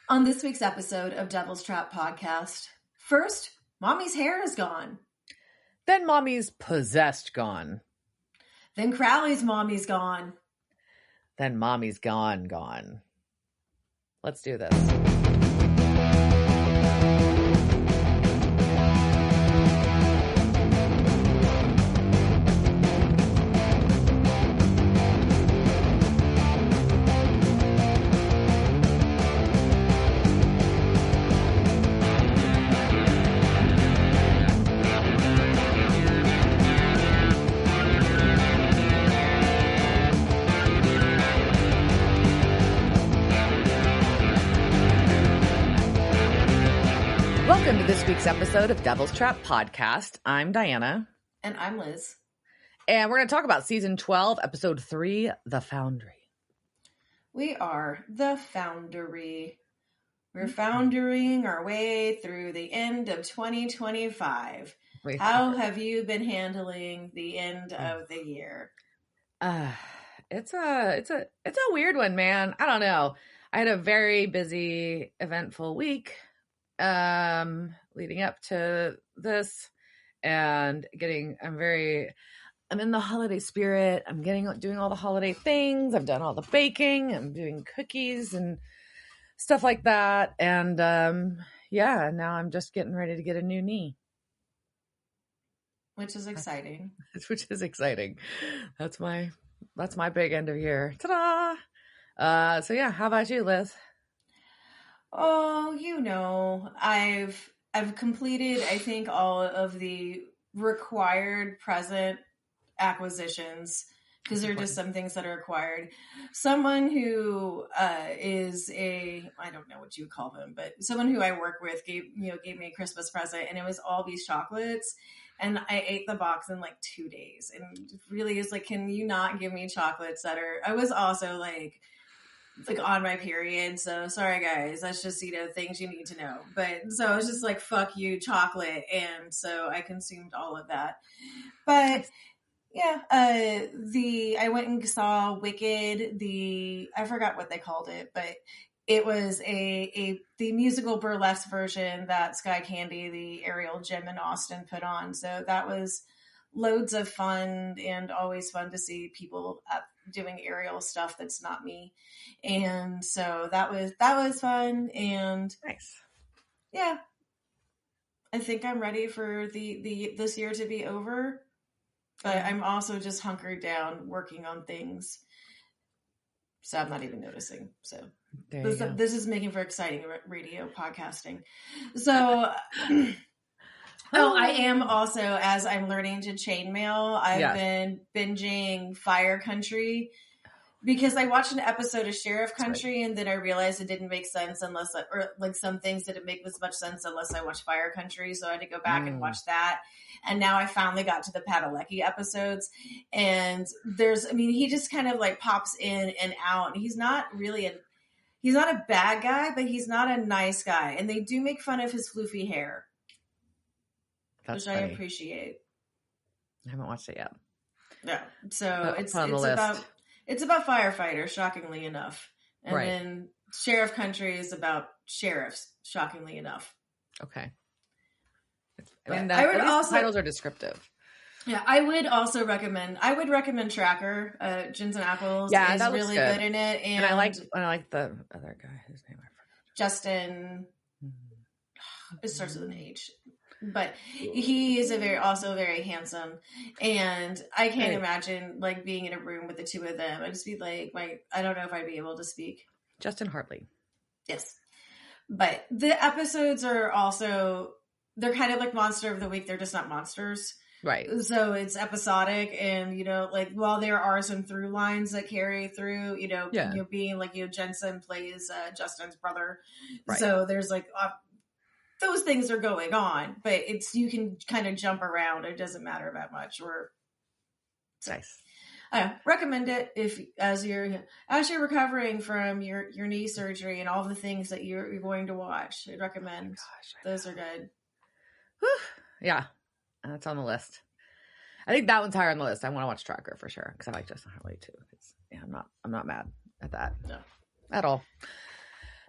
On this week's episode of Devil's Trap Podcast, first, Mommy's hair is gone. Then Mommy's possessed gone. Then Crowley's mommy's gone. Then Mommy's gone. Let's do this. Welcome to this week's episode of Devil's Trap Podcast. I'm Diana. And I'm Liz. And we're going to talk about Season 12, Episode 3, The Foundry. We are the Foundry. We're foundering our way through the end of 2025. How have you been handling the end of the year? It's a weird one, man. I don't know. I had a very busy, eventful week leading up to this, and I'm in the holiday spirit. I'm doing all the holiday things. I've done all the baking. I'm doing cookies and stuff like that. And now I'm just getting ready to get a new knee. Which is exciting. Which is exciting. That's my big end of year. Ta-da! So yeah, how about you, Liz? Oh, I've completed, I think, all of the required present acquisitions, because there are just some things that are required. Someone who is I don't know what you would call them, but someone who I work with gave me a Christmas present, and it was all these chocolates, and I ate the box in like 2 days, and really is like, can you not give me chocolates that are? I was also like on my period, so sorry guys, that's just things you need to know. But so I was just like, fuck you, chocolate, and so I consumed all of that. But yeah, I went and saw Wicked, I forgot what they called it, but it was the musical burlesque version that Sky Candy, the Ariel Gym in Austin, put on. So that was loads of fun, and always fun to see people doing aerial stuff that's not me. And so that was fun, and nice. Yeah, I think I'm ready for this year to be over, but I'm also just hunkered down working on things, so I'm not even noticing. So this is making for exciting radio podcasting. So I am also, as I'm learning to chainmail, I've been binging Fire Country, because I watched an episode of Sheriff Country, and then I realized it didn't make sense some things didn't make as much sense unless I watched Fire Country. So I had to go back and watch that. And now I finally got to the Padalecki episodes, and he just kind of like pops in and out, and he's not a bad guy, but he's not a nice guy. And they do make fun of his floofy hair. That's which funny. I appreciate. I haven't watched it yet. Yeah, so it's about firefighters, shockingly enough, and then Sheriff Country is about sheriffs, shockingly enough. Okay, titles are descriptive. Yeah, I would also recommend. I would recommend Tracker. Jensen Ackles is really good in it, and I like the other guy whose name I forgot. Justin. It starts with an H. But he is also very handsome, and I can't imagine like being in a room with the two of them. I'd just be like, I don't know if I'd be able to speak. Justin Hartley. Yes. But the episodes are also, they're kind of like Monster of the Week. They're just not monsters. Right. So it's episodic, and, while there are some through lines that carry through, being like, Jensen plays Justin's brother. Right. So there's like, those things are going on, but you can kind of jump around. It doesn't matter that much. Nice. I recommend it as you're recovering from your knee surgery and all the things that you're going to watch. I'd recommend. Those are good. Whew. Yeah, that's on the list. I think that one's higher on the list. I want to watch Tracker for sure, because I like Justin Hartley too. I'm not mad at that. No. At all.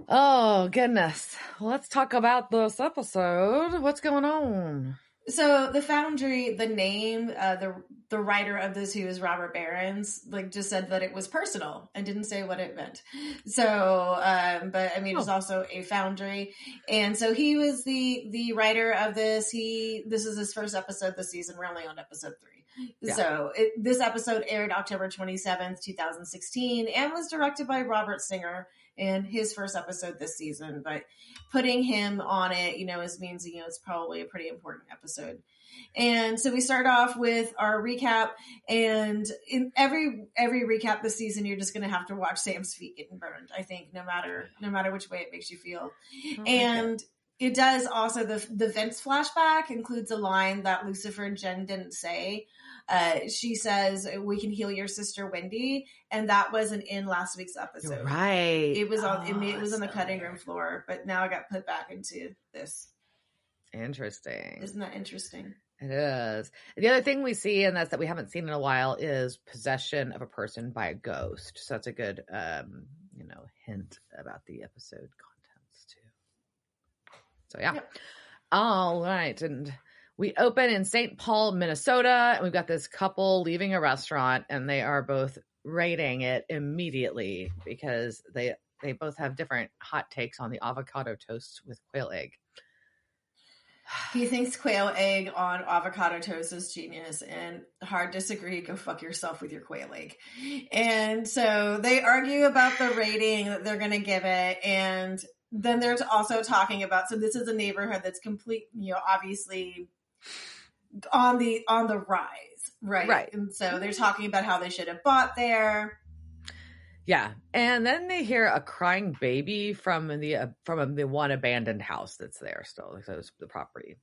Oh, goodness. Well, let's talk about this episode. What's going on? So the Foundry, the name, the writer of this, who is Robert Behrens, like just said that it was personal and didn't say what it meant. So, but I mean, it's also a Foundry, and so he was the writer of this. This is his first episode this season. We're only on episode 3. Yeah. So this episode aired October 27th, 2016, and was directed by Robert Singer. And his first episode this season, but putting him on it, means it's probably a pretty important episode. And so we start off with our recap, and in every recap this season, you're just going to have to watch Sam's feet getting burned. I think no matter which way it makes you feel, and it does also the Vince flashback includes a line that Lucifer and Jen didn't say. She says, "We can heal your sister Wendy," and that wasn't in last week's episode. You're right. It was on. It was on the cutting room floor, but now I got put back into this. Interesting. Isn't that interesting? It is. The other thing we see, and that's that we haven't seen in a while, is possession of a person by a ghost. So that's a good, hint about the episode contents too. So yeah. Yep. All right, and we open in St. Paul, Minnesota, and we've got this couple leaving a restaurant, and they are both rating it immediately because they both have different hot takes on the avocado toast with quail egg. He thinks quail egg on avocado toast is genius, and hard disagree. Go fuck yourself with your quail egg. And so they argue about the rating that they're going to give it, and then there's also talking about, so this is a neighborhood that's obviously on the rise, right? And so they're talking about how they should have bought there. Yeah, and then they hear a crying baby from the one abandoned house that's there still, so it's the property,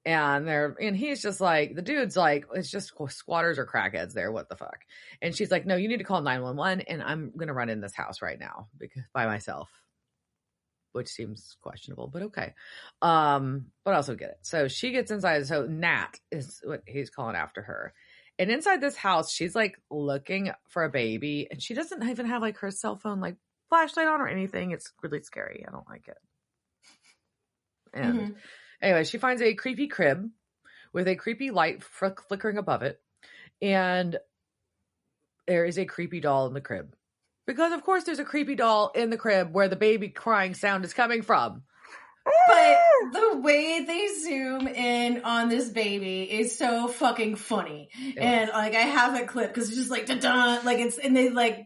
and he's just like, the dude's like, it's just squatters or crackheads there. What the fuck? And she's like, no, you need to call 911, and I'm gonna run in this house right now by myself. Which seems questionable, but okay. But I also get it. So she gets inside. So Nat is what he's calling after her. And inside this house, she's like looking for a baby, and she doesn't even have like her cell phone like flashlight on or anything. It's really scary. I don't like it. And anyway, she finds a creepy crib with a creepy light flickering above it. And there is a creepy doll in the crib. Because, of course, there's a creepy doll in the crib where the baby crying sound is coming from. But the way they zoom in on this baby is so fucking funny. And, like, I have a clip because it's just like, da-da, like, and they, like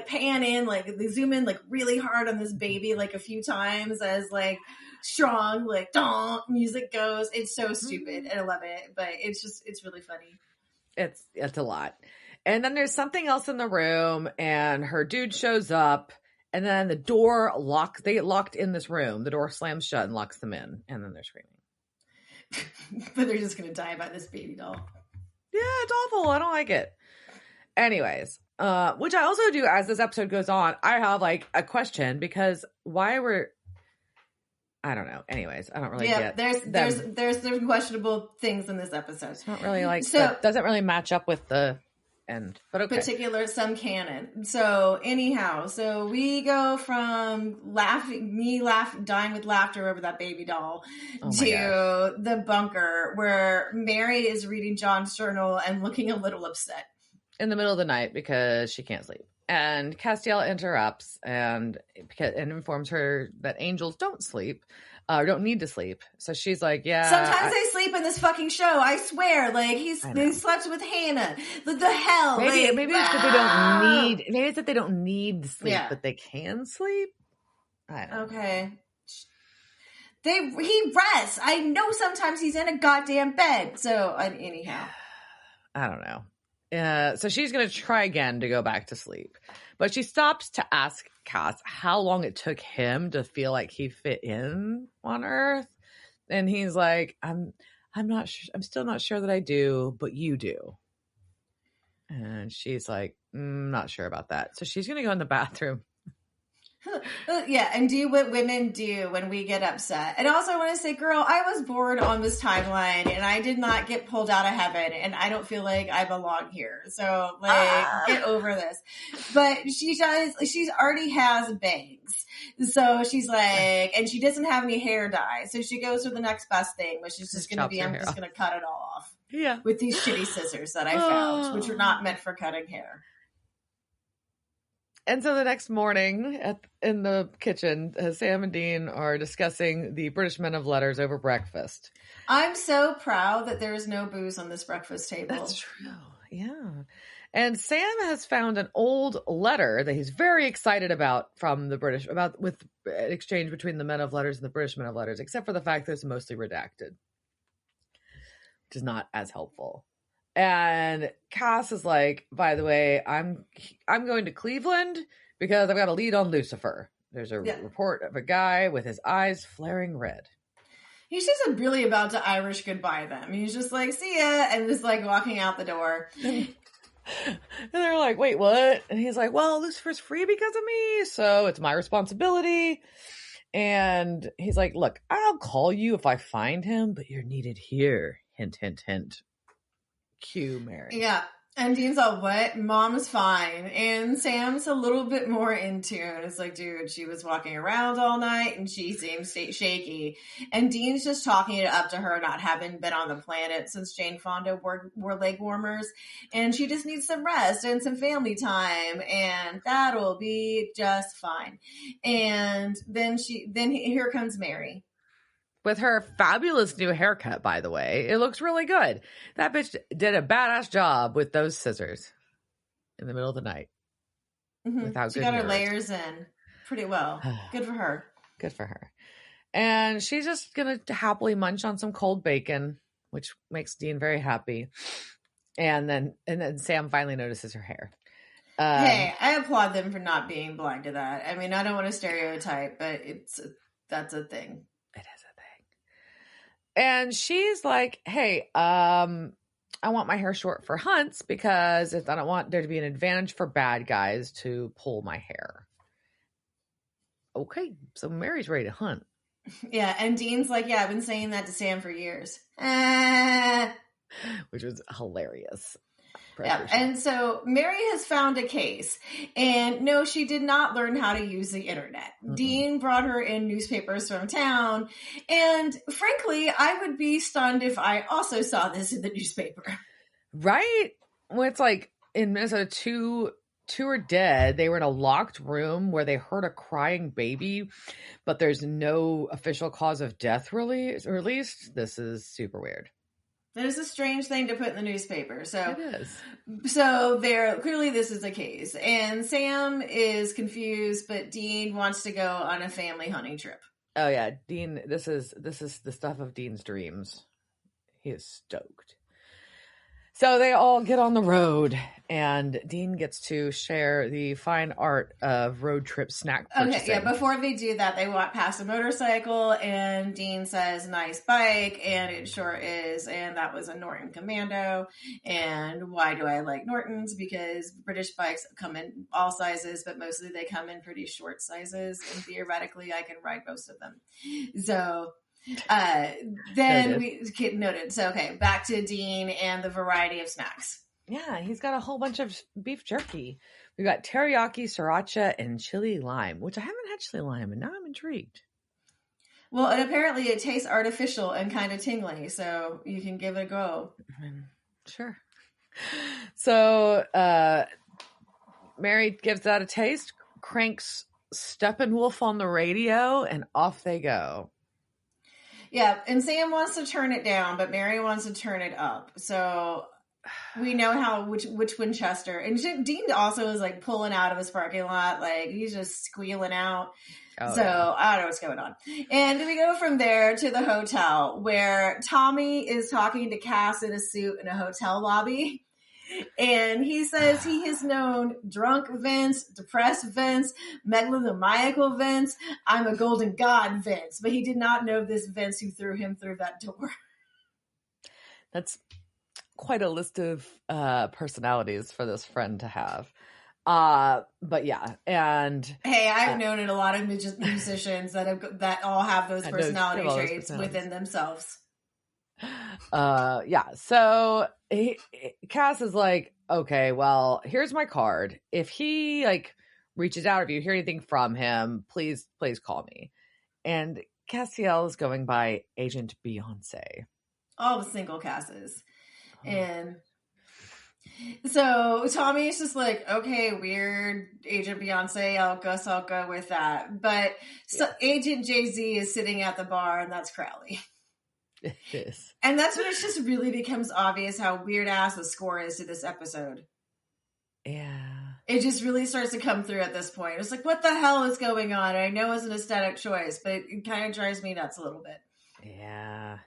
pan in, like, they zoom in, like, really hard on this baby, like, a few times as, like, strong, like, dong, music goes. It's so stupid, and I love it. But it's really funny. It's a lot. And then there's something else in the room, and her dude shows up, and then the door locks. They get locked in this room. The door slams shut and locks them in, and then they're screaming. But they're just going to die by this baby doll. Yeah, it's awful. I don't like it. Anyways, which I also do as this episode goes on. I have like a question because I don't know. Anyways, I don't really get. There's questionable things in this episode. It's not really like, so doesn't really match up with the end, but okay. Particular some canon. So anyhow, so we go from dying with laughter over that baby doll to the bunker where Mary is reading John's journal and looking a little upset in the middle of the night because she can't sleep. And Castiel interrupts and informs her that angels don't sleep. Don't need to sleep. So she's like, yeah. Sometimes they sleep in this fucking show. I swear. Like, they slept with Hannah. The hell? Maybe it's that they don't need. Maybe it's that they don't need sleep, but they can sleep. I don't know. Okay. He rests. I know sometimes he's in a goddamn bed. So anyhow, I don't know. So she's gonna try again to go back to sleep, but she stops to ask Cass how long it took him to feel like he fit in on Earth, and he's like, "I'm not sure. I'm still not sure that I do, but you do." And she's like, "Not sure about that." So she's gonna go in the bathroom. Yeah, and do what women do when we get upset. And also I want to say, girl, I was bored on this timeline and I did not get pulled out of heaven and I don't feel like I belong here. So like get over this. But she already has bangs. So she's like, and she doesn't have any hair dye. So she goes for the next best thing, which is just going to be, I'm just going to cut it all off. Yeah. With these shitty scissors that I found, which are not meant for cutting hair. And so the next morning in the kitchen, Sam and Dean are discussing the British men of letters over breakfast. I'm so proud that there is no booze on this breakfast table. That's true. Yeah. And Sam has found an old letter that he's very excited about from the British, with an exchange between the men of letters and the British men of letters, except for the fact that it's mostly redacted, which is not as helpful. And Cass is like, by the way, I'm going to Cleveland because I've got a lead on Lucifer. There's a report of a guy with his eyes flaring red. He's just really about to Irish goodbye them. He's just like, see ya, and just like walking out the door. And they're like, wait, what? And he's like, well, Lucifer's free because of me, so it's my responsibility. And he's like, look, I'll call you if I find him, but you're needed here. Hint, hint, hint. Cue Mary. Yeah. And Dean's all, what? Mom's fine. And Sam's a little bit more in tune. It's like, dude, she was walking around all night and she seems shaky. And Dean's just talking it up to her, not having been on the planet since Jane Fonda wore leg warmers. And she just needs some rest and some family time. And that'll be just fine. And then here comes Mary. With her fabulous new haircut, by the way. It looks really good. That bitch did a badass job with those scissors in the middle of the night. Mm-hmm. She got her layers in pretty well. Good for her. Good for her. And she's just going to happily munch on some cold bacon, which makes Dean very happy. And then Sam finally notices her hair. Hey, I applaud them for not being blind to that. I mean, I don't want to stereotype, but that's a thing. It is a thing. And she's like, hey, I want my hair short for hunts because I don't want there to be an advantage for bad guys to pull my hair. Okay, so Mary's ready to hunt. Yeah, and Dean's like, yeah, I've been saying that to Sam for years. Which was hilarious. Yeah, and so Mary has found a case. And no, she did not learn how to use the internet. Mm-mm. Dean brought her in newspapers from town. And frankly, I would be stunned if I also saw this in the newspaper. Right? Well, it's like in Minnesota, two are dead. They were in a locked room where they heard a crying baby, but there's no official cause of death released. This is super weird. That is a strange thing to put in the newspaper. So it is. So clearly this is a case. And Sam is confused, but Dean wants to go on a family hunting trip. Oh yeah, Dean, this is the stuff of Dean's dreams. He is stoked. So they all get on the road, and Dean gets to share the fine art of road trip snack purchasing. Okay, yeah, before they do that, they walk past a motorcycle, and Dean says, nice bike, and it sure is, and that was a Norton Commando, and why do I like Nortons? Because British bikes come in all sizes, but mostly they come in pretty short sizes, and theoretically I can ride most of them. So... then we noted. So, okay, back to Dean and the variety of snacks. Yeah, he's got a whole bunch of beef jerky. We got teriyaki, sriracha, and chili lime, which I haven't had chili lime, and now I'm intrigued. Well, and apparently it tastes artificial and kind of tingly, so you can give it a go. Sure. So, Mary gives that a taste, cranks Steppenwolf on the radio, and off they go. Yeah, and Sam wants to turn it down, but Mary wants to turn it up. So we know which Winchester. And Dean also is like pulling out of his parking lot, like he's just squealing out. Oh, so yeah. I don't know what's going on. And we go from there to the hotel where Tommy is talking to Cass in a suit in a hotel lobby. And he says he has known drunk Vince, depressed Vince, megalomaniacal Vince, I'm a golden god Vince, but he did not know this Vince who threw him through that door. That's quite a list of personalities for this friend to have. But yeah, and hey, I've known a lot of musicians that all have those personality traits within themselves. Yeah, so Cass is like, okay, well, here's my card. If he like reaches out. If you hear anything from him, please call me. And Castiel is going by Agent Beyonce. All the single Casses. And so Tommy is just like, okay, weird, Agent Beyonce, I'll go with that. But Agent Jay-Z is sitting at the bar, and that's Crowley. It is. And that's when it just really becomes obvious how weird ass the score is to this episode. Yeah. It just really starts to come through at this point. It's like, what the hell is going on? I know it's an aesthetic choice, but it kind of drives me nuts a little bit. Yeah.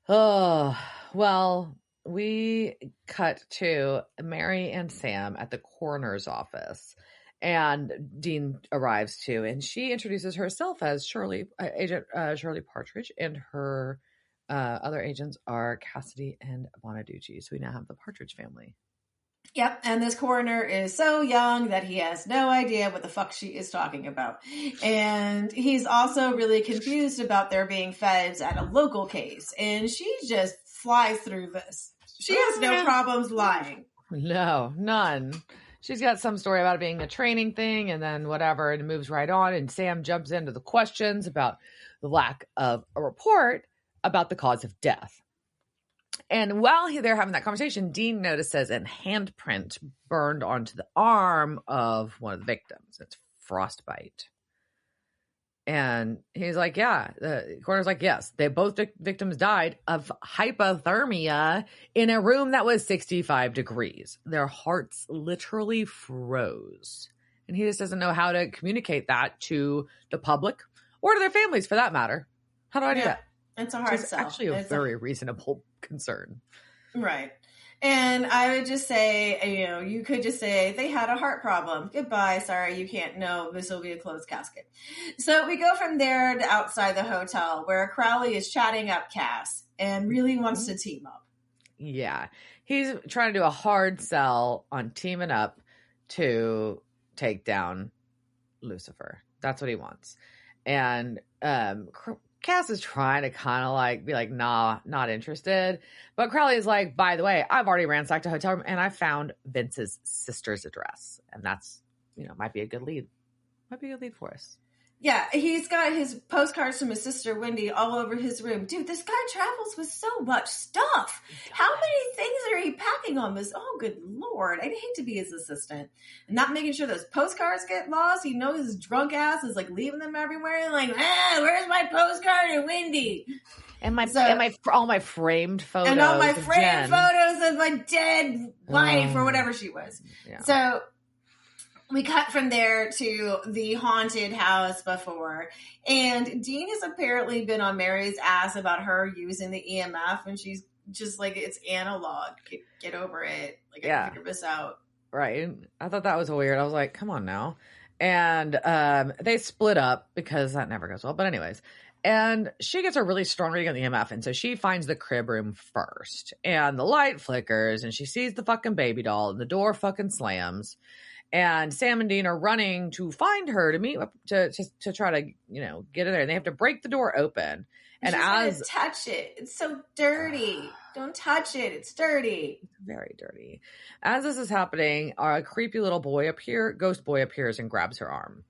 Oh, well, we cut to Mary and Sam at the coroner's office. And Dean arrives too, and she introduces herself as Agent Shirley Partridge, and her other agents are Cassidy and Bonaducci. So we now have the Partridge family. Yep, and this coroner is so young that he has no idea what the fuck she is talking about. And he's also really confused about there being feds at a local case. And she just flies through this. She has no problems lying. No, none. She's got some story about it being a training thing and then whatever, and it moves right on. And Sam jumps into the questions about the lack of a report about the cause of death. And while they're having that conversation, Dean notices a handprint burned onto the arm of one of the victims. It's frostbite. And he's like, yeah. The coroner's like, yes, both victims died of hypothermia in a room that was 65 degrees. Their hearts literally froze. And he just doesn't know how to communicate that to the public or to their families, for that matter. How do I do that? It's a hard sell. It's actually a very reasonable concern. Right. And I would just say, you could just say they had a heart problem. Goodbye. Sorry, you can't know. This will be a closed casket. So we go from there to outside the hotel where Crowley is chatting up Cass and really wants to team up. Yeah. He's trying to do a hard sell on teaming up to take down Lucifer. That's what he wants. And Cass is trying to kind of be like, nah, not interested. But Crowley is like, by the way, I've already ransacked a hotel room and I found Vince's sister's address. And that's, might be a good lead. Might be a good lead for us. Yeah, he's got his postcards from his sister Wendy all over his room. Dude, this guy travels with so much stuff. How many things are he packing on this? Oh, good Lord. I'd hate to be his assistant. And not making sure those postcards get lost. He knows his drunk ass is leaving them everywhere. Where's my postcard of Wendy? And all my framed photos. And all my framed photos of my dead wife or whatever she was. Yeah. So we cut from there to the haunted house before. And Dean has apparently been on Mary's ass about her using the EMF. And she's just like, it's analog. Get over it. I can figure this out. Right. I thought that was weird. I was like, come on now. And they split up because that never goes well. But anyways. And she gets a really strong reading on the EMF. And so she finds the crib room first. And the light flickers. And she sees the fucking baby doll. And the door fucking slams. And Sam and Dean are running to find her to meet to try to get in there. And they have to break the door open. And as touch it, it's so dirty. Don't touch it. It's dirty. It's very dirty. As this is happening, a creepy little ghost boy appears and grabs her arm.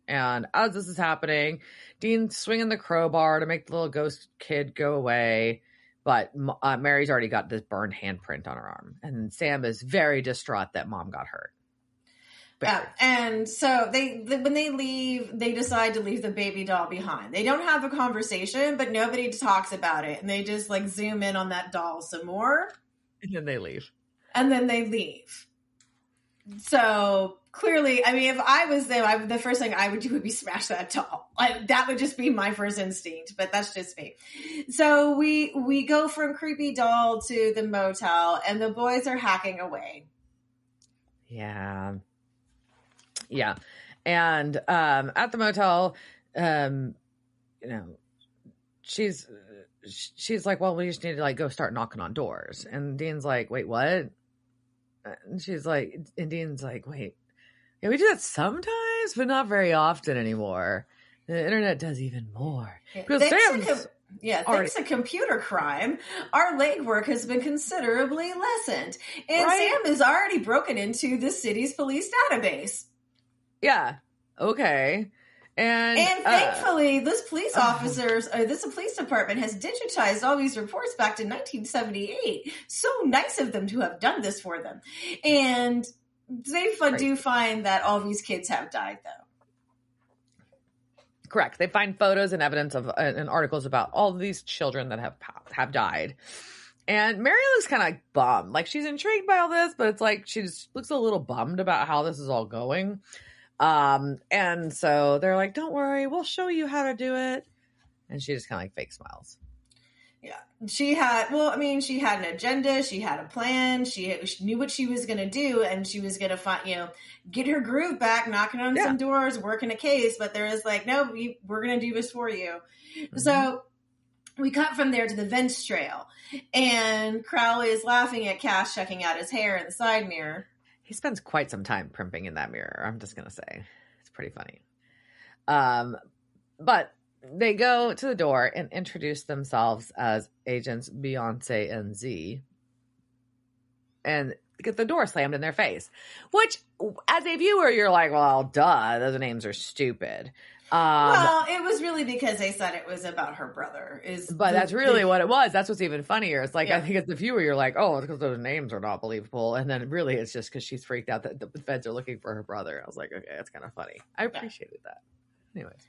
And as this is happening, Dean's swinging the crowbar to make the little ghost kid go away. But Mary's already got this burned handprint on her arm. And Sam is very distraught that mom got hurt. Yeah, and so when they leave, they decide to leave the baby doll behind. They don't have a conversation, but nobody talks about it. And they just zoom in on that doll some more. And then they leave. So clearly, if I was them, the first thing I would do would be smash that doll. That would just be my first instinct, but that's just me. So we go from creepy doll to the motel, and the boys are hacking away. Yeah. Yeah. And at the motel, she's like, well, we just need to go start knocking on doors. And Dean's like, wait, what? And Dean's like, wait, yeah, we do that sometimes, but not very often anymore. The internet does even more. Because Yeah, thanks to computer crime, our legwork has been considerably lessened. And Sam is already broken into the city's police database. Yeah. Okay. And thankfully, this police department has digitized all these reports back to 1978. So nice of them to have done this for them. And they do find that all these kids have died, though. Correct. They find photos and evidence of and articles about all of these children that have died. And Mary looks kind of like bummed. Like, she's intrigued by all this, but it's like she just looks a little bummed about how this is all going. And so they're like, don't worry, we'll show you how to do it. And she just kind of like fake smiles. Yeah. She had an agenda. She had a plan. She knew what she was going to do, and she was going to get her groove back, knocking on some doors, working a case. But there is like, no, we're going to do this for you. Mm-hmm. So we cut from there to the Vince trail, and Crowley is laughing at Cass checking out his hair in the side mirror. He spends quite some time primping in that mirror. I'm just going to say it's pretty funny. But they go to the door and introduce themselves as agents Beyonce and Z, and get the door slammed in their face, which as a viewer, you're like, well, duh, those names are stupid. Well, it was really because they said it was about her brother. But that's really what it was. That's what's even funnier. It's like, I think as the viewer, you're like, oh, it's because those names are not believable. And then really it's just because she's freaked out that the feds are looking for her brother. I was like, okay, that's kind of funny. I appreciated that. Anyways.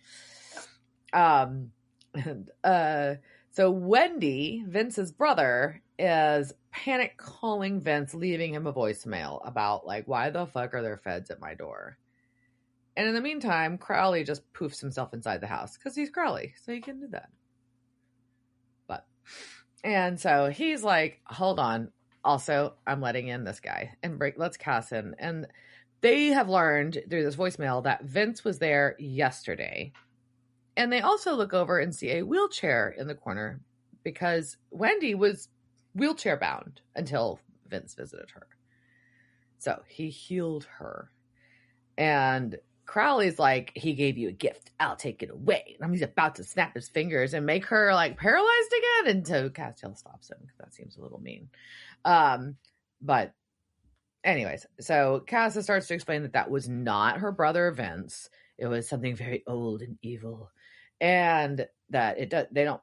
So Wendy, Vince's brother, is panic calling Vince, leaving him a voicemail about like, why the fuck are there feds at my door? And in the meantime, Crowley just poofs himself inside the house because he's Crowley, so he can do that. And so he's like, hold on. Also, I'm letting in this guy and let's Cass in. And they have learned through this voicemail that Vince was there yesterday. And they also look over and see a wheelchair in the corner because Wendy was wheelchair bound until Vince visited her. So he healed her. And Crowley's like, he gave you a gift. I'll take it away. And he's about to snap his fingers and make her like paralyzed again. And so Castiel stops him because that seems a little mean. But anyways, so Cass starts to explain that was not her brother Vince. It was something very old and evil, and that they don't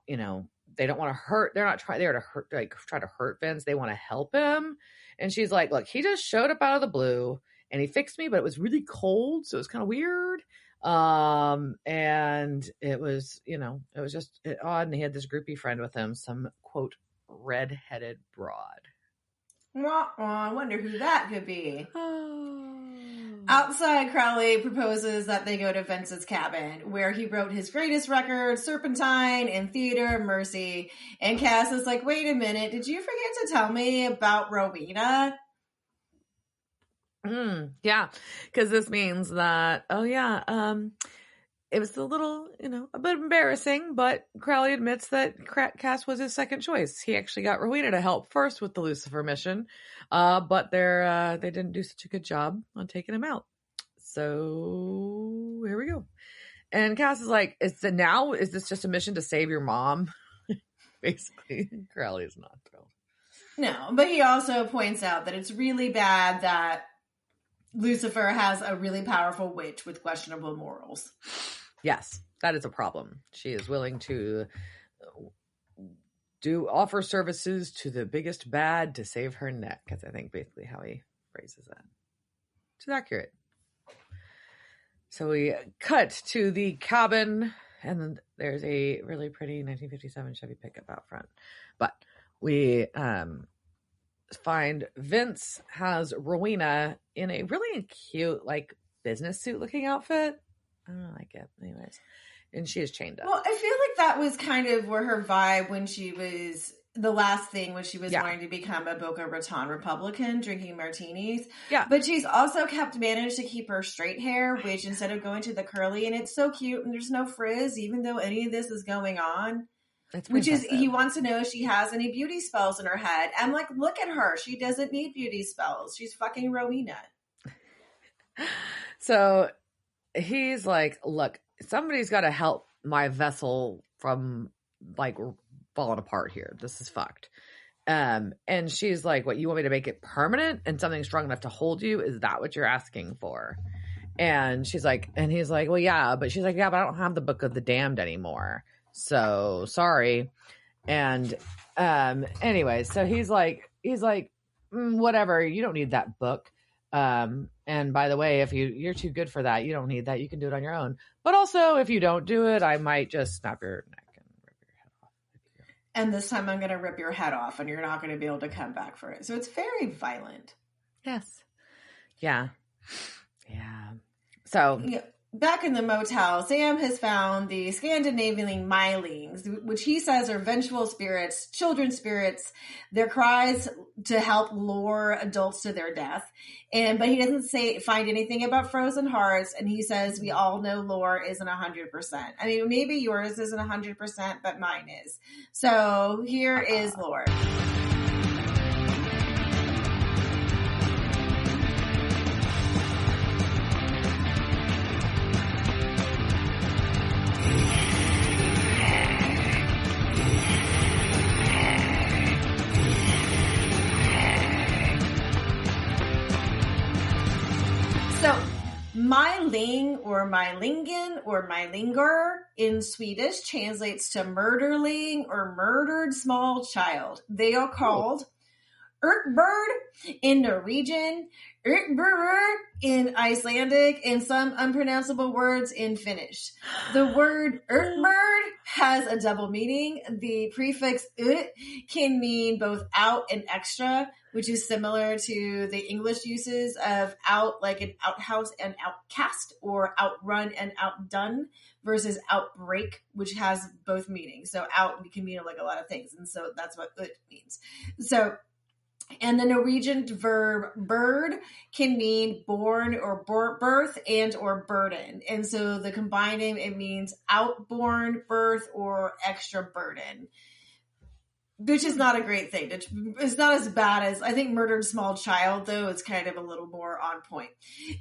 want to hurt. They're not trying. They're to hurt, like try to hurt Vince. They want to help him. And she's like, look, he just showed up out of the blue. And he fixed me, but it was really cold, so it was kind of weird. And it was, it was just odd. And he had this groupie friend with him, some quote redheaded broad. I wonder who that could be. Outside, Crowley proposes that they go to Vince's cabin, where he wrote his greatest record, Serpentine, and Theater of Mercy. And Cass is like, wait a minute, did you forget to tell me about Rowena? Yeah, because this means that, it was a little, a bit embarrassing, but Crowley admits that Cass was his second choice. He actually got Rowena to help first with the Lucifer mission, but they didn't do such a good job on taking him out. So here we go. And Cass is like, is this just a mission to save your mom? Basically, Crowley is not thrilled. No, but he also points out that it's really bad that Lucifer has a really powerful witch with questionable morals. Yes, that is a problem. She is willing to offer services to the biggest bad to save her neck. That's, I think, basically how he phrases that. Which is accurate. So we cut to the cabin, and then there's a really pretty 1957 Chevy pickup out front. But we find Vince has Rowena in a really cute, like, business suit looking outfit. I don't like it. Anyways. And she is chained up. Well, I feel like that was kind of where her vibe when she was, the last thing when she was wanting to become a Boca Raton Republican, drinking martinis. Yeah. But she's also managed to keep her straight hair, which instead of going to the curly, and it's so cute, and there's no frizz, even though any of this is going on. Which is, he wants to know if she has any beauty spells in her head. I'm like, look at her. She doesn't need beauty spells. She's fucking Rowena. So he's like, look, somebody's got to help my vessel from like falling apart here. This is fucked. And she's like, what, you want me to make it permanent and something strong enough to hold you? Is that what you're asking for? And she's like, and he's like, well, yeah, but she's like, yeah, but I don't have the Book of the Damned anymore. So sorry. And, anyway, so he's like, whatever, you don't need that book. And by the way, if you're too good for that, you don't need that. You can do it on your own. But also, if you don't do it, I might just snap your neck and rip your head off. And this time I'm going to rip your head off and you're not going to be able to come back for it. So it's very violent. Yes. Yeah. Yeah. So back in the motel, Sam has found the Scandinavian Mylings, which he says are vengeful spirits, children spirits. Their cries to help lure adults to their death. But he doesn't find anything about frozen hearts. And he says, we all know lore isn't 100%. I mean, maybe yours isn't 100%, but mine is. So here is lore. So, Myling or Mylingen or Mylinger in Swedish translates to murderling or murdered small child. They are called Urtbird in Norwegian, Urtburr in Icelandic, and some unpronounceable words in Finnish. The word Urtbird has a double meaning. The prefix ut can mean both out and extra, which is similar to the English uses of out, like an outhouse and outcast, or outrun and outdone, versus outbreak, which has both meanings. So out can mean like a lot of things, and so that's what ut means. So, and the Norwegian verb bird can mean born or birth and or burden. And so the combining, it means outborn, birth, or extra burden. Which is not a great thing. It's not as bad as, I think, murdered small child, though. It's kind of a little more on point.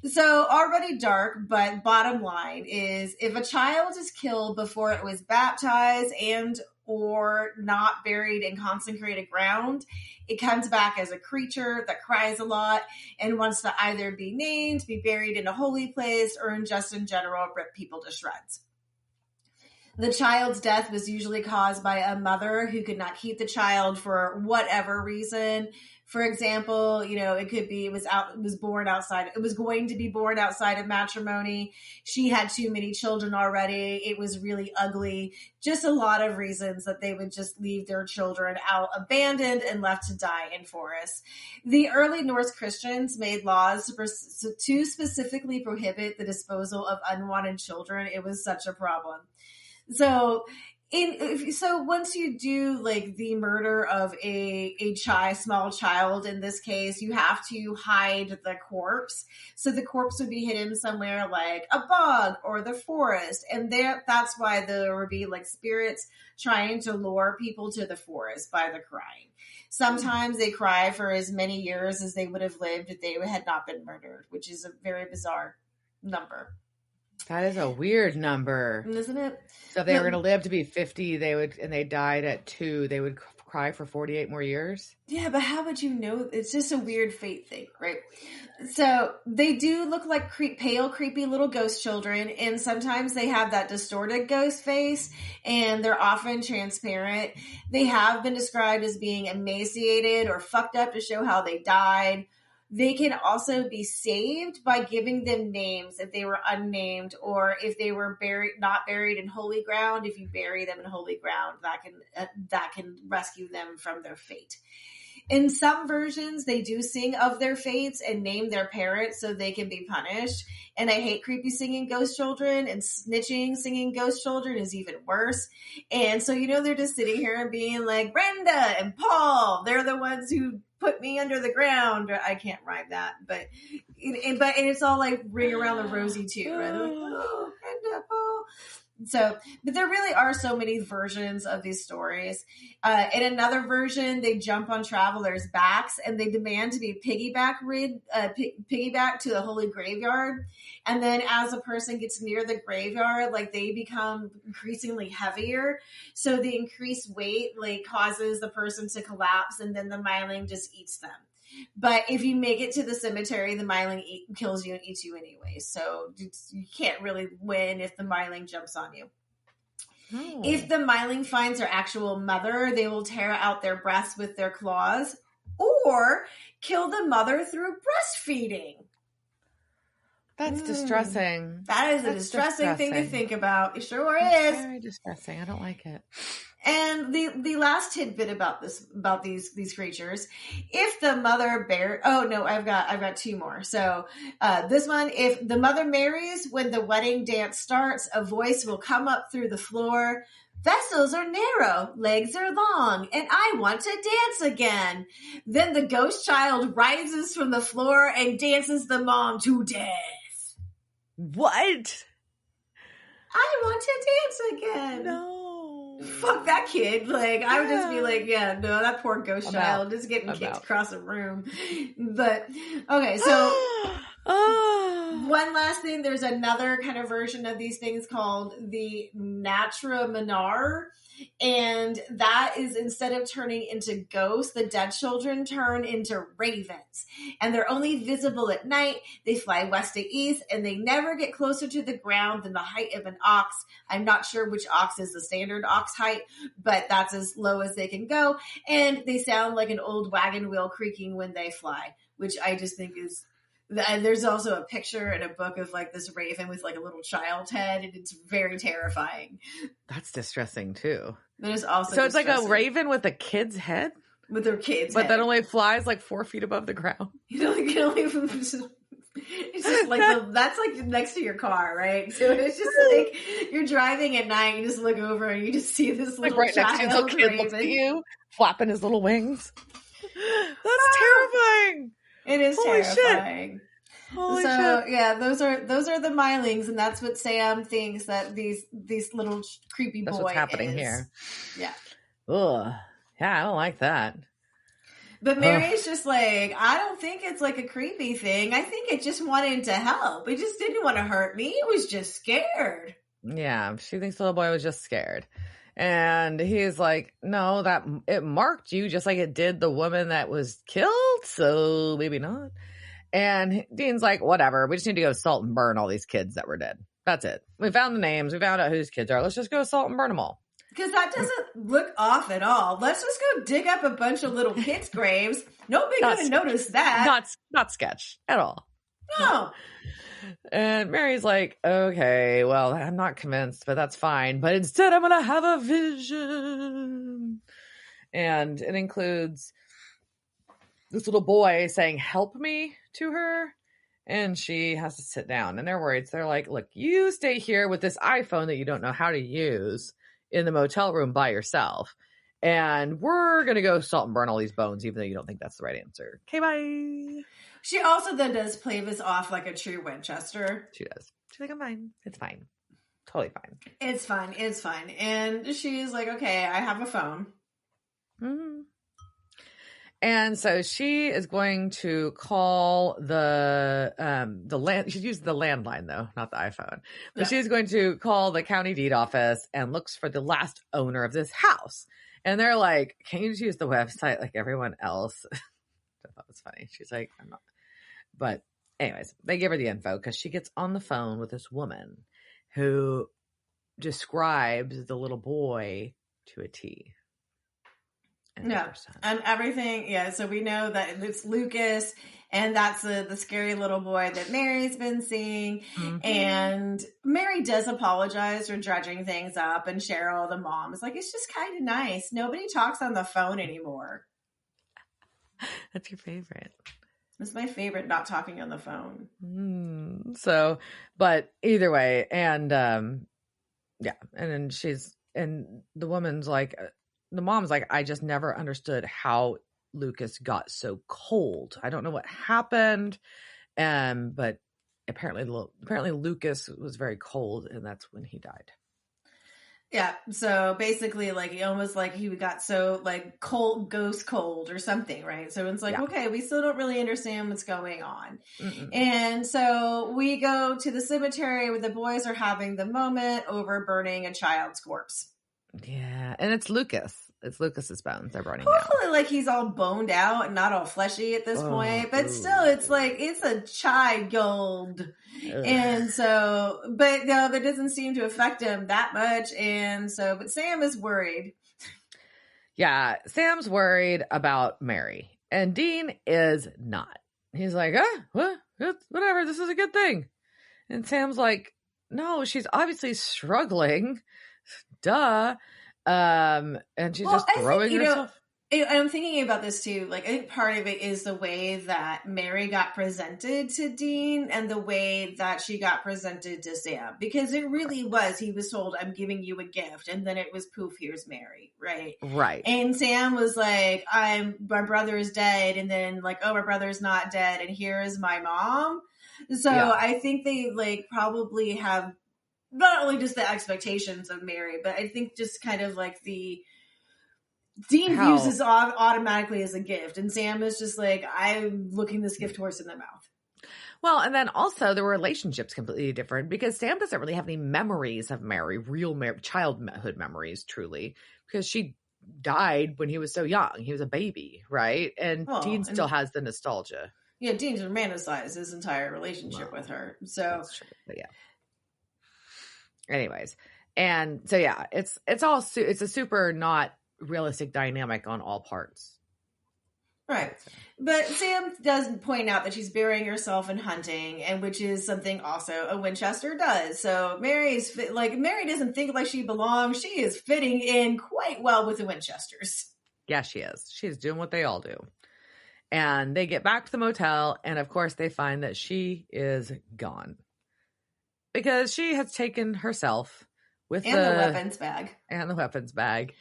So already dark, but bottom line is if a child is killed before it was baptized and or not buried in consecrated ground, it comes back as a creature that cries a lot and wants to either be named, be buried in a holy place, or just in general rip people to shreds. The child's death was usually caused by a mother who could not keep the child for whatever reason. For example, it could be it was going to be born outside of matrimony. She had too many children already. It was really ugly. Just a lot of reasons that they would just leave their children out abandoned and left to die in forests. The early Norse Christians made laws to specifically prohibit the disposal of unwanted children. It was such a problem. So once you do like the murder of a small child, in this case, you have to hide the corpse. So the corpse would be hidden somewhere like a bog or the forest. And that's why there would be like spirits trying to lure people to the forest by the crying. Sometimes they cry for as many years as they would have lived if they had not been murdered, which is a very bizarre number. That is a weird number, isn't it? So if they were going to live to be 50, they died at 2, they would cry for 48 more years. Yeah, but how would you know? It's just a weird fate thing, right? So they do look like pale, creepy little ghost children, and sometimes they have that distorted ghost face, and they're often transparent. They have been described as being emaciated or fucked up to show how they died. They can also be saved by giving them names if they were unnamed, or if they were not buried in holy ground. If you bury them in holy ground, that can rescue them from their fate. In some versions, they do sing of their fates and name their parents so they can be punished. And I hate creepy singing ghost children, and snitching singing ghost children is even worse. And so, they're just sitting here and being like, Brenda and Paul, they're the ones who put me under the ground. I can't rhyme that, but it's all like ring around the rosy too, right? Like, oh, Brenda, Paul. So, but there really are so many versions of these stories. In another version, they jump on travelers' backs and they demand to be piggyback to the holy graveyard. And then as a person gets near the graveyard, like they become increasingly heavier. So the increased weight like causes the person to collapse, and then the myling just eats them. But if you make it to the cemetery, the myling kills you and eats you anyway. So you can't really win if the myling jumps on you. Oh. If the myling finds their actual mother, they will tear out their breasts with their claws or kill the mother through breastfeeding. That's distressing. That is a distressing thing to think about. It sure is. Very distressing. I don't like it. And the last tidbit about these creatures, if the mother I've got two more. So this one, if the mother marries when the wedding dance starts, a voice will come up through the floor. Vessels are narrow, legs are long, and I want to dance again. Then the ghost child rises from the floor and dances the mom to death. What? I want to dance again. No. Fuck that kid. Like, I would just be like, yeah, no, that poor ghost child is getting kicked across the room. But, okay, so one last thing, there's another kind of version of these things called the Natra Minar. And that is, instead of turning into ghosts, the dead children turn into ravens. And they're only visible at night. They fly west to east, and they never get closer to the ground than the height of an ox. I'm not sure which ox is the standard ox height, but that's as low as they can go. And they sound like an old wagon wheel creaking when they fly, which I just think is... And there's also a picture in a book of like this raven with like a little child's head, and it's very terrifying. That's distressing too. There's also so it's like a raven with a kid's head, with their kid's but head. that only flies like 4 feet above the ground. You know, like, it's just like that's like next to your car, right? So it's just like you're driving at night, you just look over and you just see this little right child next to you, the kid looks at you, flapping his little wings. That's terrifying. It is terrifying. Holy shit. Yeah, those are the Mylings, and that's what Sam thinks that these little creepy that's boy what's happening is. Here. Yeah. Ugh. Yeah, I don't like that. But Mary's just like, I don't think it's like a creepy thing. I think it just wanted to help. It just didn't want to hurt me. It was just scared. Yeah, she thinks the little boy was just scared. And he's like, no, that it marked you just like it did the woman that was killed, so maybe not. And Dean's like, whatever, we just need to go salt and burn all these kids that were dead. That's it. We found the names, we found out whose kids are. Let's just go salt and burn them all. Because that doesn't look off at all. Let's just go dig up a bunch of little kids' graves. Nobody's going to notice that. Not sketch at all. No. And Mary's like, okay, well, I'm not convinced, but that's fine. But instead, I'm going to have a vision. And it includes this little boy saying, help me to her. And she has to sit down. And they're worried. So they're like, look, you stay here with this iPhone that you don't know how to use in the motel room by yourself. And we're going to go salt and burn all these bones, even though you don't think that's the right answer. Okay, bye. She also then does play this off like a true Winchester. She does. She's like, I'm fine. It's fine. Totally fine. It's fine. It's fine. And she's like, okay, I have a phone. Mm-hmm. And so she is going to call the land. She's used the landline though, not the iPhone. But yeah. She's going to call the county deed office and looks for the last owner of this house. And they're like, can you just use the website like everyone else? I thought it was funny. She's like, I'm not. But anyways, they give her the info because she gets on the phone with this woman who describes the little boy to a T. Yeah, and everything. Yeah, so we know that it's Lucas, and that's the scary little boy that Mary's been seeing. Mm-hmm. And Mary does apologize for dredging things up, and Cheryl, the mom, is like, it's just kind of nice. Nobody talks on the phone anymore. That's your favorite. It's my favorite, not talking on the phone. So, but either way, and yeah, and then the woman's like, the mom's like, I just never understood how Lucas got so cold. I don't know what happened, but apparently Lucas was very cold, and that's when he died. Yeah, so basically, like, he almost like he got so like cold, ghost cold or something, right? So it's like, Yeah. okay, we still don't really understand what's going on. Mm-mm. And so we go to the cemetery where the boys are having the moment over burning a child's corpse. Yeah, and it's Lucas. It's Lucas's bones they're burning Hopefully, now. like, he's all boned out and not all fleshy at this point, but still, it's like, it's a child. Ugh. And so, but no, that doesn't seem to affect him that much. And so, but Sam is worried. Yeah, Sam's worried about Mary, and Dean is not. He's like, whatever, this is a good thing. And Sam's like, no, she's obviously struggling. Duh. And she's just throwing herself. I'm thinking about this too. Like, I think part of it is the way that Mary got presented to Dean and the way that she got presented to Sam. Because it really was, he was told, I'm giving you a gift. And then it was, poof, here's Mary, right? Right. And Sam was like, my brother is dead. And then like, oh, my brother's not dead. And here is my mom. So yeah. I think they like probably have not only just the expectations of Mary, but I think just kind of like the Dean views this automatically as a gift, and Sam is just like, I'm looking this gift horse in the mouth. Well, and then also the relationship's completely different because Sam doesn't really have any memories of Mary, real childhood memories, truly, because she died when he was so young. He was a baby, right? And Dean still has the nostalgia. Yeah, Dean's romanticized his entire relationship with her. So that's true, but yeah. Anyways, and so yeah, it's a super not realistic dynamic on all parts. Right. But Sam does point out that she's burying herself in hunting, and which is something also a Winchester does. So Mary doesn't think like she belongs. She is fitting in quite well with the Winchesters. Yeah, she is. She's doing what they all do. And they get back to the motel, and of course they find that she is gone. Because she has taken herself with the weapons bag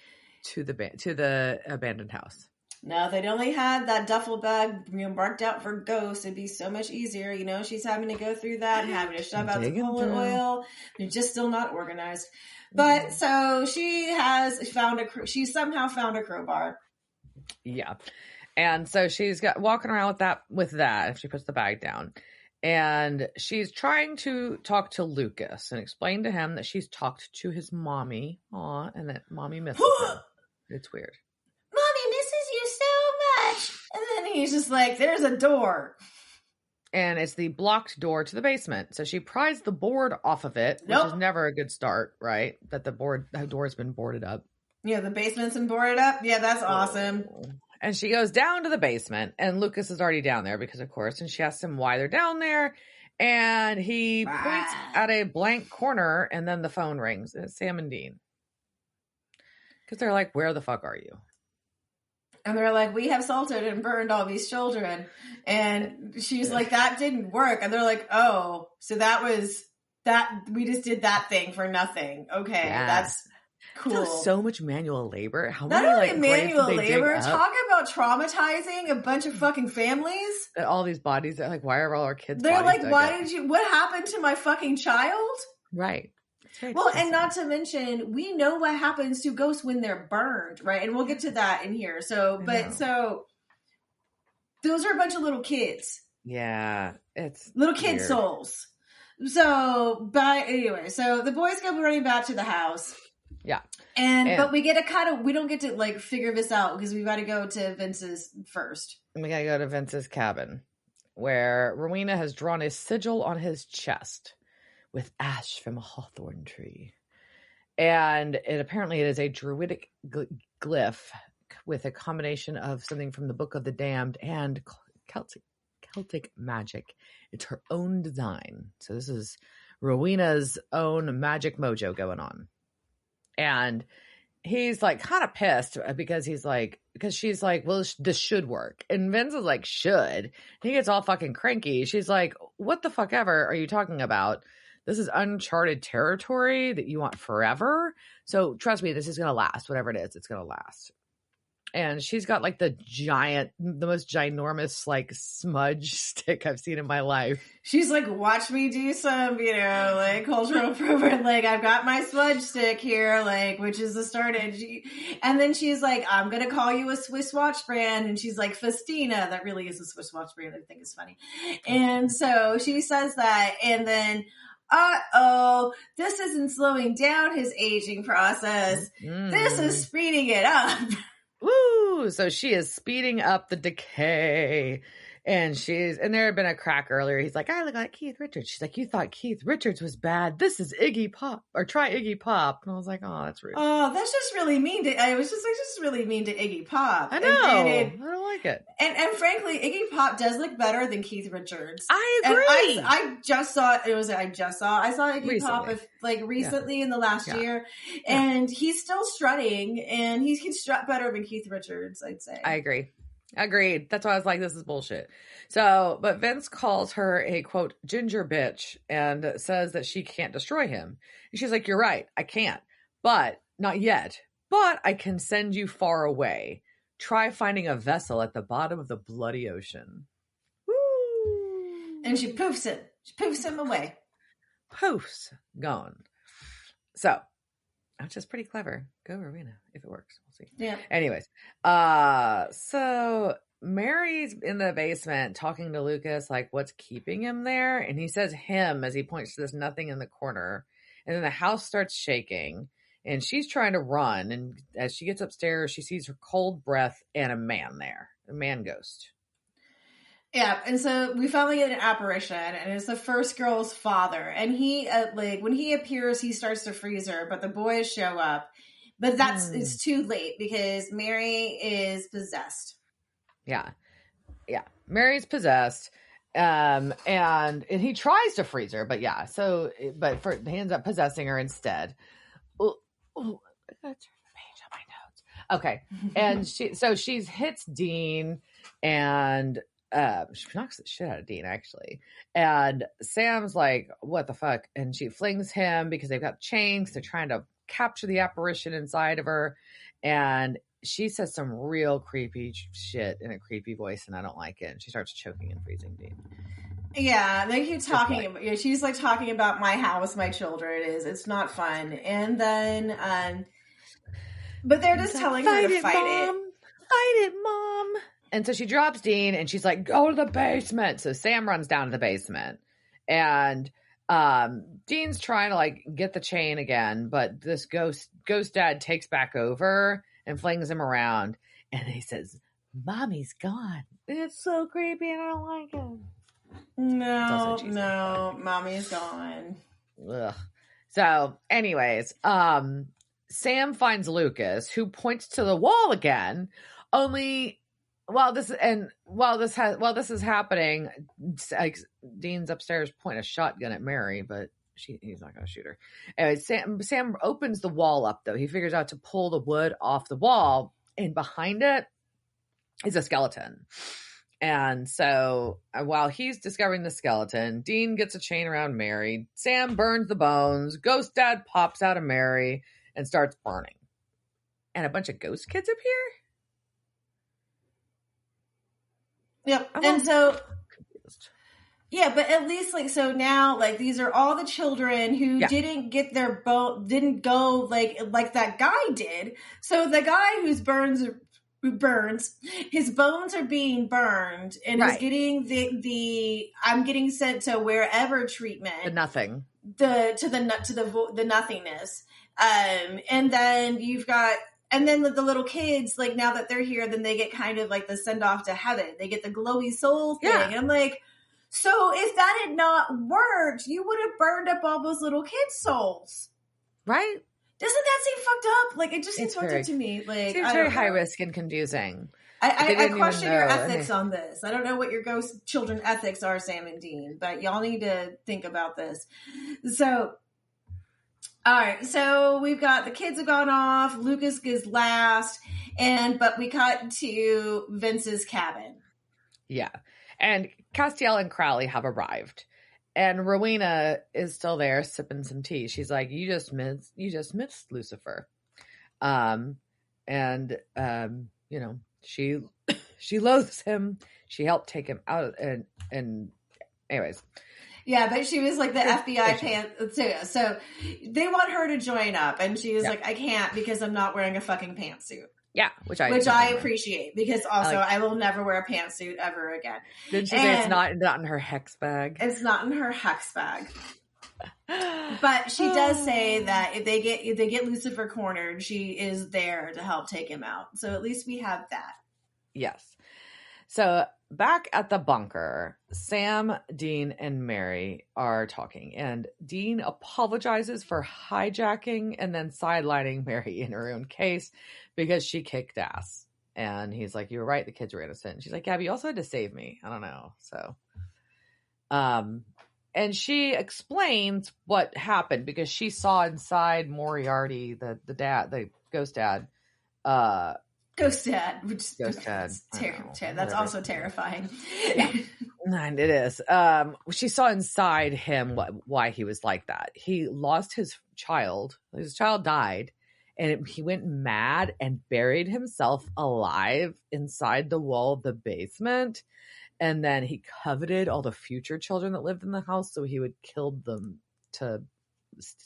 to the abandoned house. Now, if they'd only had that duffel bag marked out for ghosts, it'd be so much easier. You know, she's having to go through that and having to shove out the coolant oil. They're just still not organized. But so she somehow found a crowbar. Yeah. And so she's walking around with that if she puts the bag down. And she's trying to talk to Lucas and explain to him that she's talked to his mommy. Aw, and that mommy misses him. It's weird. Mommy misses you so much. And then he's just like, there's a door. And it's the blocked door to the basement. So she pries the board off of it, which is never a good start, right? That the door's been boarded up. Yeah, the basement's been boarded up. Yeah, that's awesome. And she goes down to the basement, and Lucas is already down there because, of course, and she asks him why they're down there. And he points at a blank corner, and then the phone rings. And it's Sam and Dean. Because they're like, where the fuck are you? And they're like, we have salted and burned all these children. And she's like, that didn't work. And they're like, oh, so that was that. We just did that thing for nothing. Okay, that's cool. That's so much manual labor. How not many only manual labor, talk about traumatizing a bunch of fucking families. All these bodies are like, why are all our kids? They're like, what happened to my fucking child? Right. Well, and not to mention, we know what happens to ghosts when they're burned, right? And we'll get to that in here. So those are a bunch of little kids. Yeah, it's little kid souls. So, so the boys go running back to the house. Yeah. But we don't get to like figure this out because we've got to go to Vince's first. We got to go to Vince's cabin where Rowena has drawn a sigil on his chest with ash from a hawthorn tree. And it is a druidic glyph with a combination of something from the Book of the Damned and Celtic magic. It's her own design. So this is Rowena's own magic mojo going on. And he's like kind of pissed because she's like, well, this should work. And Vince is like, should. He gets all fucking cranky. She's like, what the fuck ever are you talking about? This is uncharted territory that you want forever. So trust me, this is going to last. Whatever it is, it's going to last. And she's got like the most ginormous like smudge stick I've seen in my life. She's like, watch me do some, like cultural improvement. Like, I've got my smudge stick here, like, which is the start. And then she's like, I'm going to call you a Swiss watch brand. And she's like, Festina. That really is a Swiss watch brand. I think it's funny. And so she says that. And then, this isn't slowing down his aging process. This is speeding it up. Woo! So she is speeding up the decay. And there had been a crack earlier. He's like, I look like Keith Richards. She's like, you thought Keith Richards was bad. This is Iggy Pop, or try Iggy Pop. And I was like, oh, that's rude. Oh, that's just really mean to, I was just like, just really mean to Iggy Pop. I know. I don't like it. And frankly, Iggy Pop does look better than Keith Richards. I agree. And I saw Iggy Recently. Pop recently in the last year, and he's still strutting, and he can strut better than Keith Richards, I'd say. I agree. Agreed. That's why I was like, this is bullshit. So, but Vince calls her a quote, ginger bitch, and says that she can't destroy him. And she's like, you're right. I can't, but not yet, but I can send you far away. Try finding a vessel at the bottom of the bloody ocean. Woo! And she poofs him. She poofs him away. Poofs. Gone. So, which is pretty clever. Go Rowena, if it works. We'll see. Yeah. Anyways, so Mary's in the basement talking to Lucas, like, what's keeping him there? And he says him as he points to this nothing in the corner. And then the house starts shaking, and she's trying to run. And as she gets upstairs, she sees her cold breath and a man there, a man ghost. Yeah, and so we finally get an apparition, and it's the first girl's father. And he, when he appears, he starts to freeze her, but the boys show up. But it's too late because Mary is possessed. Yeah. Mary's possessed, and he tries to freeze her, but he ends up possessing her instead. Oh, I gotta turn the page on my notes. Okay, and she hits Dean, and she knocks the shit out of Dean, actually. And Sam's like, what the fuck? And she flings him because they've got chains. They're trying to capture the apparition inside of her. And she says some real creepy shit in a creepy voice, and I don't like it. And she starts choking and freezing Dean. Yeah, they keep talking about, she's like talking about my house, my children. It's not fun. And then, but they're just telling her to fight it. Fight it, Mom. And so she drops Dean, and she's like, go to the basement. So Sam runs down to the basement, and Dean's trying to like get the chain again, but this ghost dad takes back over and flings him around, and he says, Mommy's gone. It's so creepy, and I don't like it. No, Mommy's gone. Ugh. So anyways, Sam finds Lucas, who points to the wall again, only while this is happening, like, Dean's upstairs pointing a shotgun at Mary, but he's not going to shoot her. Anyway, Sam opens the wall up, though. He figures out to pull the wood off the wall, and behind it is a skeleton. And so while he's discovering the skeleton, Dean gets a chain around Mary. Sam burns the bones. Ghost Dad pops out of Mary and starts burning. And a bunch of ghost kids appear? Yep. And so, yeah, but at least so now these are all the children who didn't get their didn't go like that guy did. So the guy who burns, his bones are being burned and is getting the I'm getting sent to wherever treatment. The nothing. The nothingness. And then you've got. And then the little kids, now that they're here, then they get kind of the send off to heaven. They get the glowy soul thing. Yeah. And I'm like, so if that had not worked, you would have burned up all those little kids' souls. Right? Doesn't that seem fucked up? It just seems fucked up to me. It seems very high risk and confusing. I question your ethics on this. I don't know what your ghost children ethics are, Sam and Dean, but y'all need to think about this. So... All right, so we've got the kids have gone off. Lucas is last, but we cut to Vince's cabin. Yeah, and Castiel and Crowley have arrived, and Rowena is still there sipping some tea. She's like, "You just missed Lucifer," you know, she loathes him. She helped take him out, and anyways. Yeah, but she was like the FBI pants too. So they want her to join up, and she was like, I can't because I'm not wearing a fucking pantsuit. Yeah, which I appreciate, because also I will never wear a pantsuit ever again. Didn't she say it's not in her hex bag? It's not in her hex bag. But she does say that if they get Lucifer cornered, she is there to help take him out. So at least we have that. Yes. So back at the bunker, Sam, Dean, and Mary are talking, and Dean apologizes for hijacking and then sidelining Mary in her own case because she kicked ass. And he's like, "You were right, the kids were innocent." And she's like, "Yeah, but you also had to save me." I don't know. So, and she explains what happened because she saw inside Moriarty, the dad, the ghost dad. Ghost dad, which ghost dad. That's also terrifying. Yeah. And it is. She saw inside him why he was like that. He lost his child. His child died, and he went mad and buried himself alive inside the wall of the basement. And then he coveted all the future children that lived in the house, so he would kill them to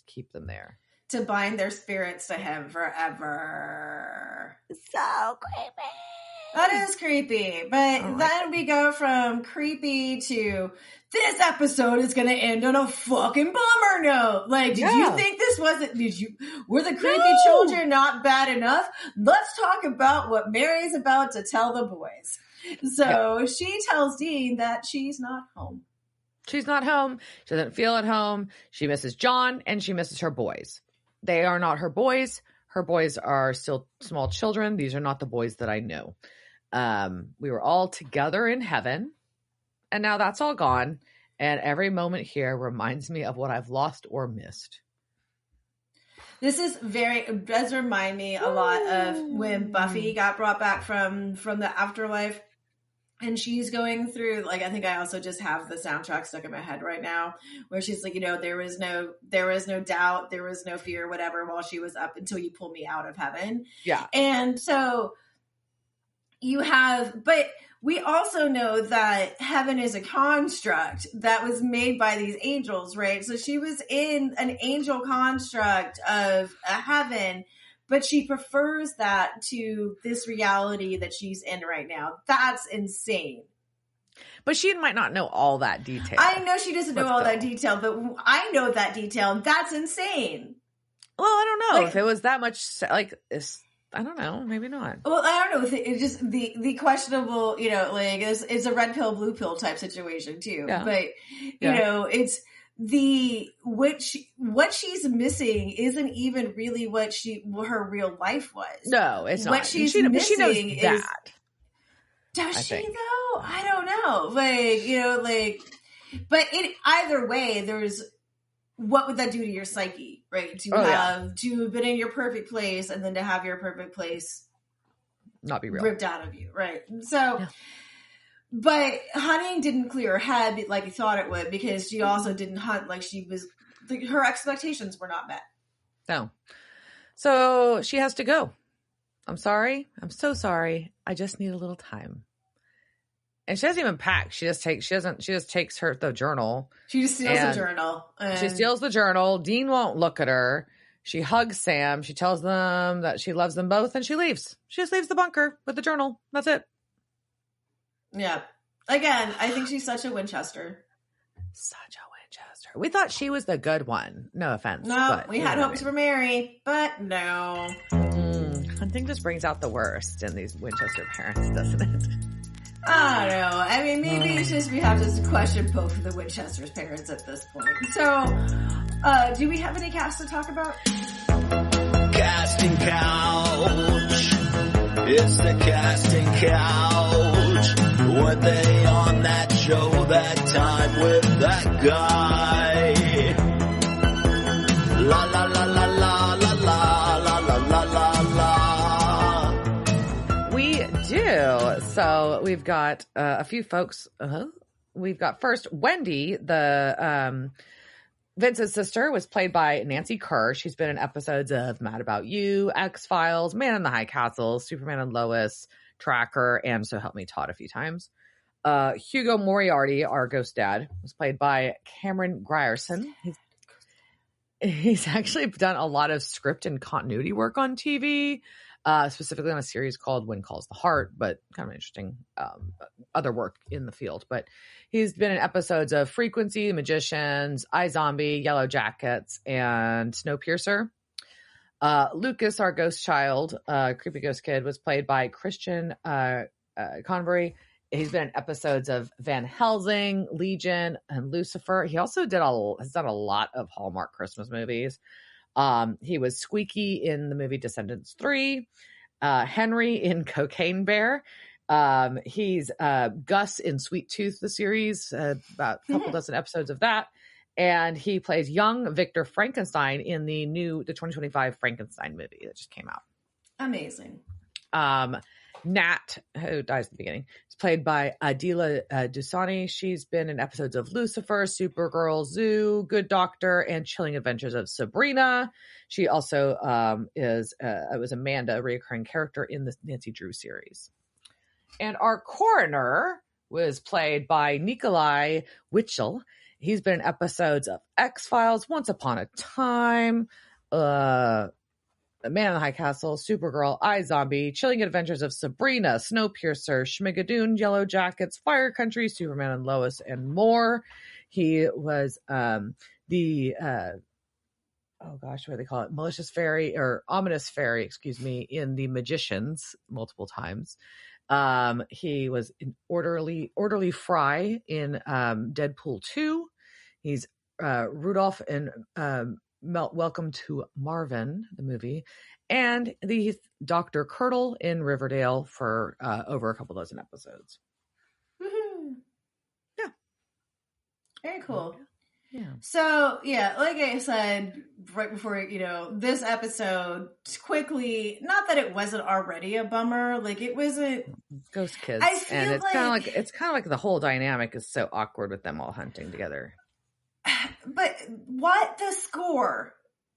keep them there. To bind their spirits to him forever. So creepy. That is creepy. But then we go from creepy to this episode is going to end on a fucking bummer note. Like, did you think this wasn't, were the creepy children not bad enough? Let's talk about what Mary's about to tell the boys. So she tells Dean that she's not home. She's not home. She doesn't feel at home. She misses John and she misses her boys. They are not her boys. Her boys are still small children. These are not the boys that I know. We were all together in heaven, and now that's all gone. And every moment here reminds me of what I've lost or missed. This does remind me a lot of when Buffy got brought back from the afterlife. And she's going through, like, I think I also just have the soundtrack stuck in my head right now, where she's like, there was no doubt, there was no fear, whatever, while she was up until you pull me out of heaven. Yeah. And so but we also know that heaven is a construct that was made by these angels, right? So she was in an angel construct of a heaven, but she prefers that to this reality that she's in right now. That's insane. But she might not know all that detail. I know she doesn't know all that detail, but I know that detail. And that's insane. Well, I don't know if it was that much, I don't know. Maybe not. Well, I don't know. It's just the questionable, it's a red pill, blue pill type situation too. Yeah. But, it's what she's missing isn't even really what her real life was. No, it's not. What she's missing she knows that. Does she though? I don't know. But either way, there's, what would that do to your psyche, right? To have been in your perfect place and then to have your perfect place not be real, ripped out of you, right? So, but hunting didn't clear her head like you thought it would, because she also didn't hunt like she was. Her expectations were not met. No, so she has to go. I'm sorry. I'm so sorry. I just need a little time. And she doesn't even pack. She just takes the journal. She just steals the journal. She steals the journal. Dean won't look at her. She hugs Sam. She tells them that she loves them both, and she leaves. She just leaves the bunker with the journal. That's it. Yeah. Again, I think she's such a Winchester. We thought she was the good one. No offense. No, we had hopes for Mary, but no. Hunting just brings out the worst in these Winchester parents, doesn't it? I don't know. I mean, maybe it's just we have to question both of the Winchester's parents at this point. So, do we have any cast to talk about? Casting couch. It's the casting couch. Were they on that show that time with that guy? La la la la la la la la la la la. We do. So we've got a few folks. We've got first Wendy, the Vince's sister was played by Nancy Kerr. She's been in episodes of Mad About You, X-Files, Man in the High Castle, Superman and Lois, Tracker, and So Help Me Todd a few times. Hugo Moriarty, our ghost dad, was played by Cameron Grierson. He's actually done a lot of script and continuity work on TV, specifically on a series called When Calls the Heart, but kind of interesting other work in the field. But he's been in episodes of Frequency, Magicians, iZombie, Yellow Jackets, and Snowpiercer. Lucas, our ghost child, creepy ghost kid, was played by Christian Convery. He's been in episodes of Van Helsing, Legion, and Lucifer. He also has done a lot of Hallmark Christmas movies. He was Squeaky in the movie Descendants 3, Henry in Cocaine Bear. He's Gus in Sweet Tooth, the series, about a couple dozen episodes of that. And he plays young Victor Frankenstein in the 2025 Frankenstein movie that just came out. Amazing. Nat, who dies at the beginning, is played by Adila Dusani. She's been in episodes of Lucifer, Supergirl, Zoo, Good Doctor, and Chilling Adventures of Sabrina. She also was Amanda, a recurring character in the Nancy Drew series. And our coroner was played by Nikolai Witchell. He's been in episodes of X-Files, Once Upon a Time, Man in the High Castle, Supergirl, iZombie, Chilling Adventures of Sabrina, Snowpiercer, Schmigadoon, Yellow Jackets, Fire Country, Superman and Lois, and more. He was what do they call it? Malicious Fairy or Ominous Fairy, in The Magicians multiple times. He was in Orderly Fry in Deadpool 2. He's Rudolph in Welcome to Marvin, the movie, and the Dr. Curdle in Riverdale for over a couple dozen episodes. Woohoo. Yeah. Very cool. Yeah. So, yeah, like I said right before, this episode, quickly, not that it wasn't already a bummer, like it wasn't. Ghost kids. I feel and it's kind of like the whole dynamic is so awkward with them all hunting together. But the score?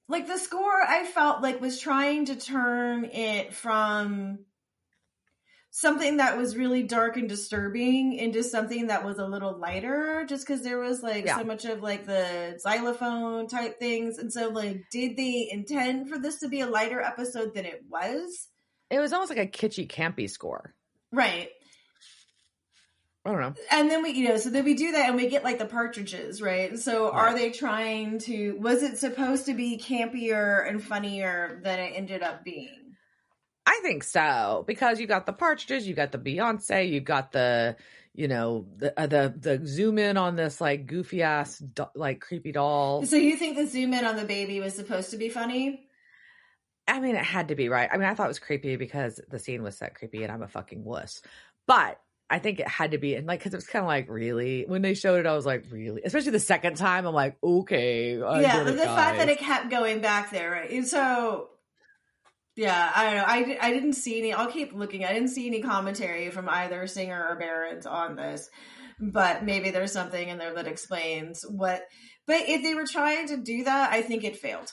Like the score I felt like was trying to turn it from something that was really dark and disturbing into something that was a little lighter, just because there was so much of the xylophone type things. And so did they intend for this to be a lighter episode than it was? It was almost like a kitschy, campy score. Right. I don't know. And then so then we do that and we get the partridges, right? So Are they trying to, was it supposed to be campier and funnier than it ended up being? I think so, because you got the partridges, you got the Beyonce, you got the zoom in on this goofy ass creepy doll. So you think the zoom in on the baby was supposed to be funny? I mean, it had to be, right? I mean, I thought it was creepy because the scene was set creepy and I'm a fucking wuss. But I think it had to be, and because it was kind of really, when they showed it, I was really, especially the second time, I'm like, okay. The fact that it kept going back there, right? And so, yeah, I don't know. I didn't see any, I'll keep looking. I didn't see any commentary from either Singer or Barron's on this, but maybe there's something in there that explains what, but if they were trying to do that, I think it failed.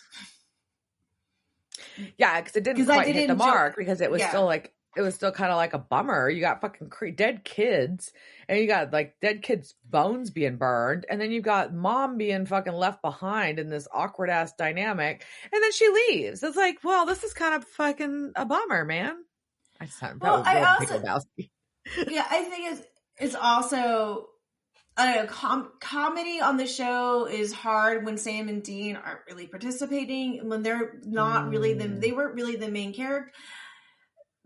Yeah, because it didn't quite hit the mark, because it was still it was still kind of like a bummer. You got fucking dead kids, and you got dead kids' bones being burned, and then you've got mom being fucking left behind in this awkward ass dynamic, and then she leaves. It's well, this is kind of fucking a bummer, man. I just haven't. Well, I think it's also, I don't know, comedy on the show is hard when Sam and Dean aren't really participating, when they're not really they weren't really the main character.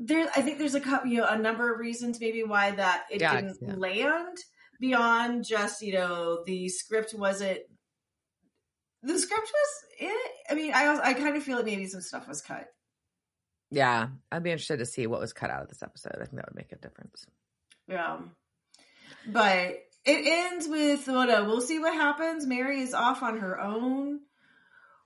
I think there's a number of reasons maybe why that it didn't land beyond just, the script wasn't, the script was it. I mean, I kind of feel like maybe some stuff was cut. Yeah. I'd be interested to see what was cut out of this episode. I think that would make a difference. Yeah. But it ends with, we'll see what happens. Mary is off on her own.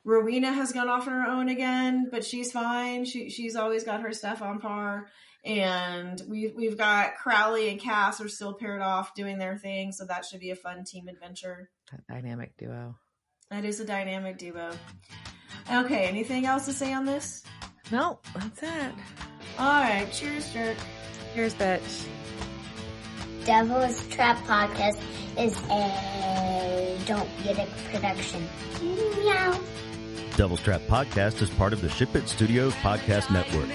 Rowena has gone off on her own again, but she's fine. She's always got her stuff on par. And we've got Crowley and Cass are still paired off doing their thing, so that should be a fun team adventure. That dynamic duo. That is a dynamic duo. Okay, anything else to say on this? No, that's it. All right, cheers, jerk. Cheers, bitch. Devil's Trap Podcast is a Don't Get It production. Meow. Devil's Trap Podcast is part of the Ship It Studios podcast network.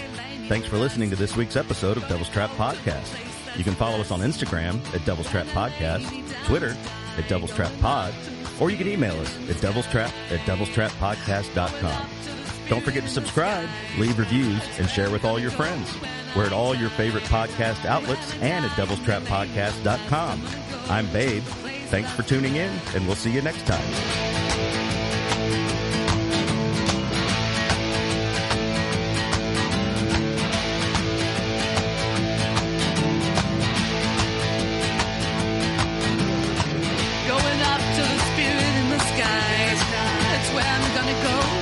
Thanks for listening to this week's episode of Devil's Trap Podcast. You can follow us on Instagram at Devil's Trap Podcast, Twitter at Devil's Trap Pod, or you can email us at devilstrap@devilstrappodcast.com. Don't forget to subscribe, leave reviews, and share with all your friends. We're at all your favorite podcast outlets and at devilstrappodcast.com. I'm Babe. Thanks for tuning in, and we'll see you next time. Going up to the spirit in the sky. That's where I'm gonna go.